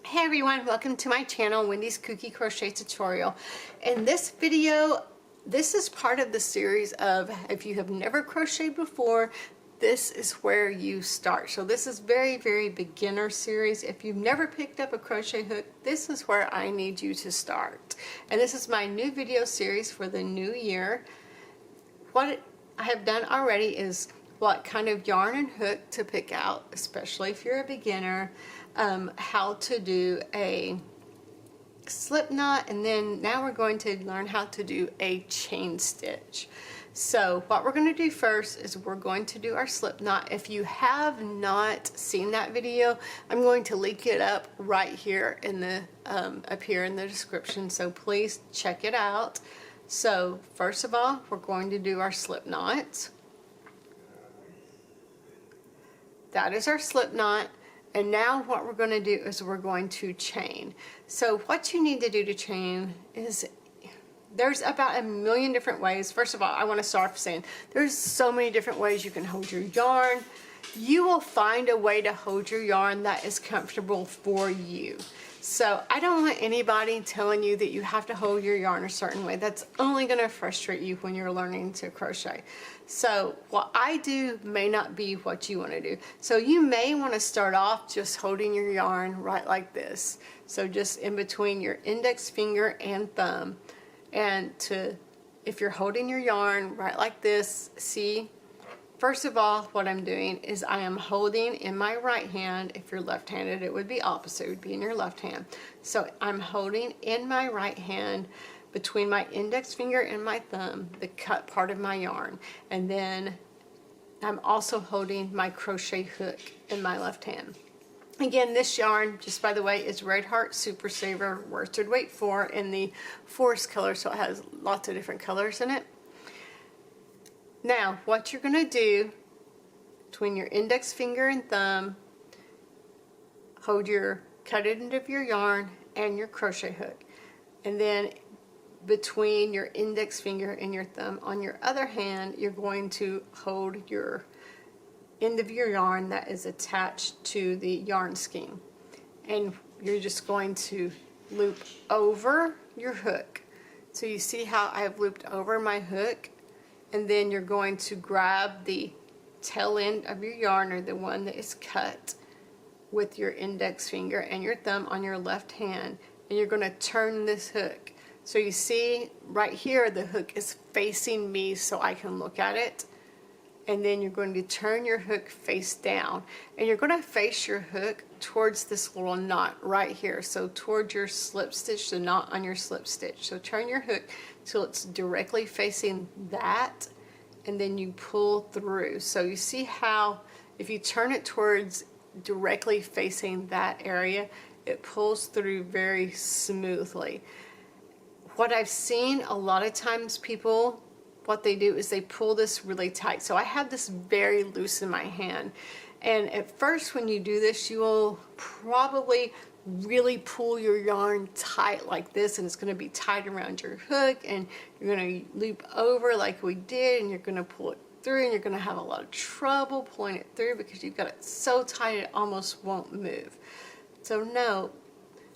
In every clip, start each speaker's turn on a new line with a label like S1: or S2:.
S1: Hey everyone, welcome to my channel, Wendy's Cookie Crochet Tutorial. In this video, this is part of the series of if you have never crocheted before, this is where you start. So this is very beginner series. If you've never picked up a crochet hook, this is where I need you to start. And this is my new video series for the new year. What I have done already is what kind of yarn and hook to pick out, especially if you're a beginner, how to do a slip knot, and then now we're going to learn how to do a chain stitch. So what we're going to do first is we're going to do our slip knot. If you have not seen that video, I'm going to link it up right here in the up here in the description, so please check it out. So first of all, we're going to do our slip knot. That is our slip knot. And now what we're going to do is we're going to chain. So what you need to do to chain is, there's about a million different ways. First of all, I want to start off saying there's so many different ways you can hold your yarn. You will find a way to hold your yarn that is comfortable for you. So I don't want anybody telling you that you have to hold your yarn a certain way. That's only going to frustrate you when you're learning to crochet. So what I do may not be what you want to do. So you may want to start off just holding your yarn right like this. So just in between your index finger and thumb. And if you're holding your yarn right like this, see, first of all, what I'm doing is I am holding in my right hand. If you're left-handed, it would be opposite. It would be in your left hand. So I'm holding in my right hand between my index finger and my thumb, the cut part of my yarn. And then I'm also holding my crochet hook in my left hand. Again, this yarn, just by the way, is Red Heart Super Saver Worsted Weight 4 in the forest color, so it has lots of different colors in it. Now, what you're going to do between your index finger and thumb, hold your cut end of your yarn and your crochet hook. And then between your index finger and your thumb on your other hand, you're going to hold your end of your yarn that is attached to the yarn skein. And you're just going to loop over your hook. So you see how I've looped over my hook? And then you're going to grab the tail end of your yarn, or the one that is cut, with your index finger and your thumb on your left hand, and you're going to turn this hook. So you see right here the hook is facing me so I can look at it, and then you're going to turn your hook face down, and you're going to face your hook towards this little knot right here, so towards your slip stitch, the knot on your slip stitch. So turn your hook till it's directly facing that, and then you pull through. So you see how if you turn it towards directly facing that area, it pulls through very smoothly. What I've seen a lot of times, people, what they do is they pull this really tight. So I have this very loose in my hand, and at first when you do this, you will probably really pull your yarn tight like this, and it's going to be tight around your hook, and you're going to loop over like we did, and you're going to pull it through, and you're going to have a lot of trouble pulling it through because you've got it so tight it almost won't move. So no,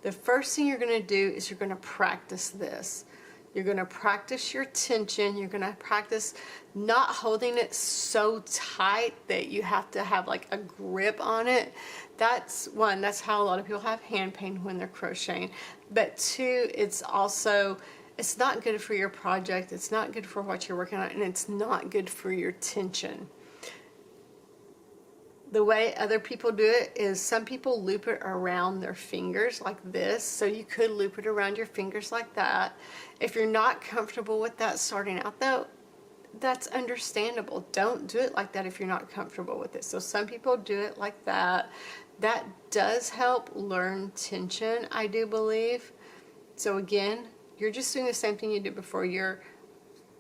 S1: the first thing you're going to do is you're going to practice this. You're going to practice your tension. You're going to practice not holding it so tight that you have to have like a grip on it. That's one, that's how a lot of people have hand pain when they're crocheting. But two, it's also, it's not good for your project. It's not good for what you're working on, and it's not good for your tension. The way other people do it is some people loop it around their fingers like this. So you could loop it around your fingers like that. If you're not comfortable with that starting out though, that's understandable. Don't do it like that if you're not comfortable with it. So some people do it like that. That does help learn tension, I do believe. So again, you're just doing the same thing you did before. You're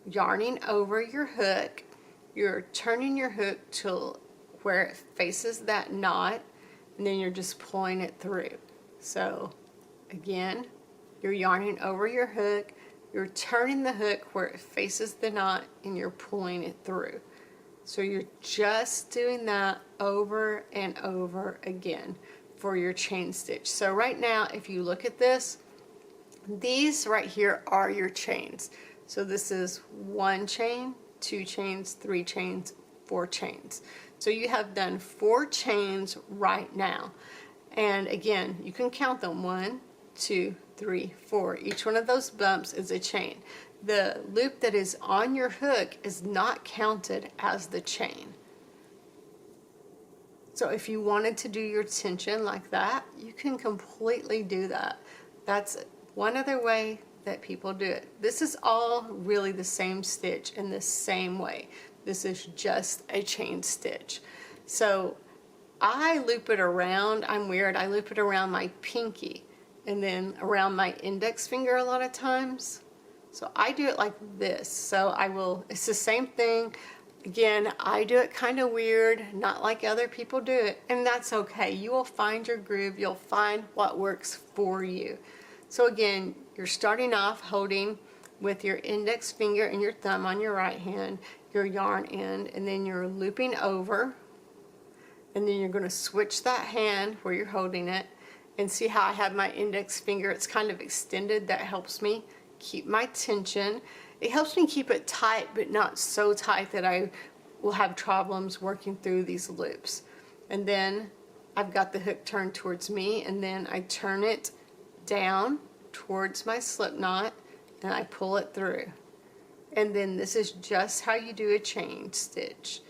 S1: yarning over your hook. You're turning your hook till where it faces that knot, and then you're just pulling it through. So again, you're yarning over your hook, you're turning the hook where it faces the knot, and you're pulling it through. So you're just doing that over and over again. for your chain stitch. So right now, if you look at this, these right here are your chains. So this is 1 chain, 2 chains, 3 chains, 4 chains. So you have done 4 chains right now. And again, you can count them: 1, 2, 3, 4. Each one of those bumps is a chain. The loop that is on your hook is not counted as the chain. So if you wanted to do your tension like that, you can completely do that. That's one other way that people do it. This is all really the same stitch in the same way. This is just a chain stitch. So I loop it around. I'm weird. I loop it around my pinky and then around my index finger a lot of times. So I do it like this. So I will, it's the same thing. Again, I do it kind of weird, not like other people do it, and that's okay. You will find your groove. You'll find what works for you. So again, you're starting off holding with your index finger and your thumb on your right hand, your yarn end, and then you're looping over, and then you're going to switch that hand where you're holding it, and see how I have my index finger, it's kind of extended. That helps me keep my tension. It helps me keep it tight, but not so tight that I will have problems working through these loops. And then I've got the hook turned towards me, and then I turn it down towards my slip knot and I pull it through. And then this is just how you do a chain stitch.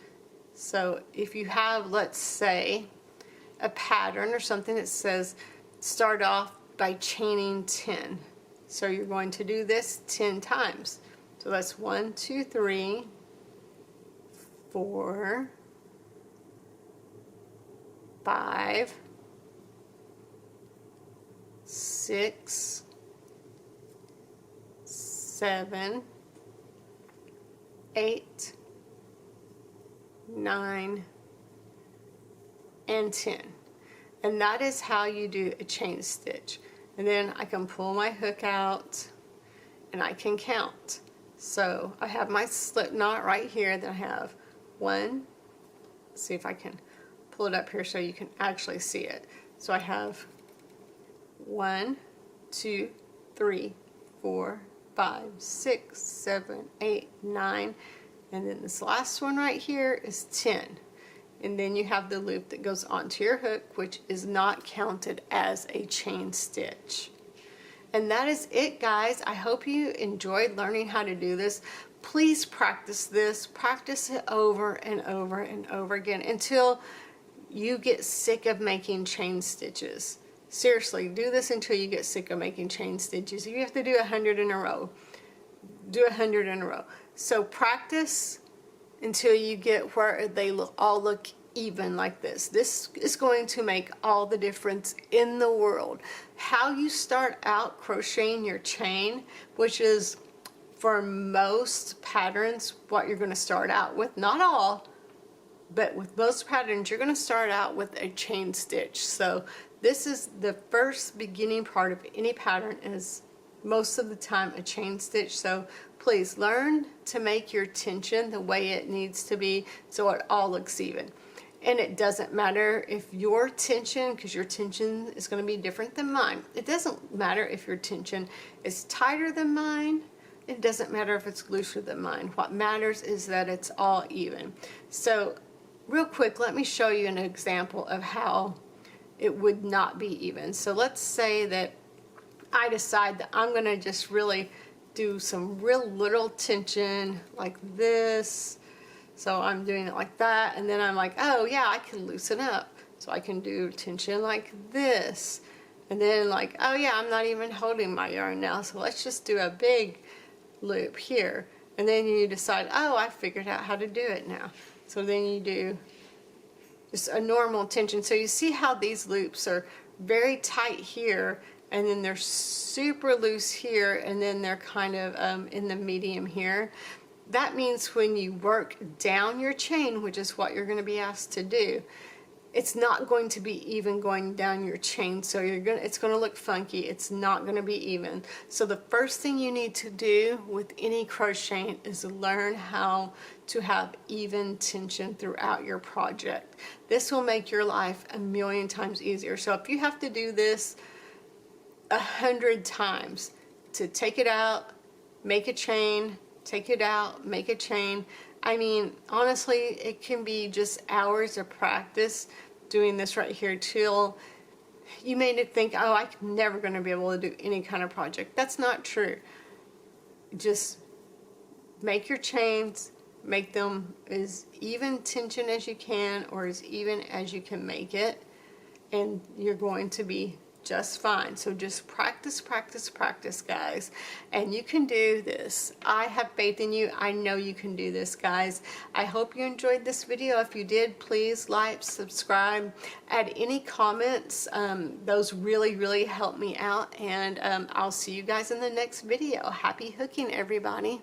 S1: So if you have, let's say, a pattern or something that says start off by chaining 10. So you're going to do this 10 times. So that's 1, 2, 3, 4, 5, 6, 7, 8, 9, and 10. And that is how you do a chain stitch. And then I can pull my hook out and I can count. So I have my slip knot right here. Then I have 1, let's see if I can pull it up here so you can actually see it. So I have 1, 2, 3, 4, 5, 6, 7, 8, 9, and then this last one right here is 10. And then you have the loop that goes onto your hook, which is not counted as a chain stitch. And that is it, guys. I hope you enjoyed learning how to do this. Please practice this. Practice it over and over and over again until you get sick of making chain stitches. Seriously, do this until you get sick of making chain stitches. If you have to do 100 in a row, do 100 in a row. So practice until you get where they all look even like this. This is going to make all the difference in the world. How you start out crocheting your chain, which is for most patterns what you're going to start out with, not all, but with most patterns you're going to start out with a chain stitch. So this is the first beginning part of any pattern, is most of the time a chain stitch. So please learn to make your tension the way it needs to be so it all looks even. And it doesn't matter if your tension, because your tension is going to be different than mine. It doesn't matter if your tension is tighter than mine. It doesn't matter if it's looser than mine. What matters is that it's all even. So real quick, let me show you an example of how it would not be even. So let's say that I decide that I'm going to just really do some real little tension like this. So I'm doing it like that, and then I'm like, oh yeah, I can loosen up. So I can do tension like this. And then like, oh yeah, I'm not even holding my yarn now, so let's just do a big loop here. And then you decide, oh, I figured out how to do it now. So then you do just a normal tension. So you see how these loops are very tight here, and then they're super loose here, and then they're kind of in the medium here. That means when you work down your chain, which is what you're going to be asked to do, it's not going to be even going down your chain, so it's gonna look funky. It's not gonna be even. So the first thing you need to do with any crocheting is learn how to have even tension throughout your project. This will make your life a million times easier. So if you have to do this 100 times to take it out, make a chain, take it out, make a chain, I mean, honestly, it can be just hours of practice doing this right here till you made it think, oh, I'm never going to be able to do any kind of project. That's not true. Just make your chains, make them as even tension as you can, or as even as you can make it, and you're going to be just fine. So just practice, practice, practice, guys, and you can do this. I have faith in you. I know you can do this, guys. I hope you enjoyed this video. If you did, please like, subscribe, add any comments. Those really help me out, and I'll see you guys in the next video. Happy hooking, everybody.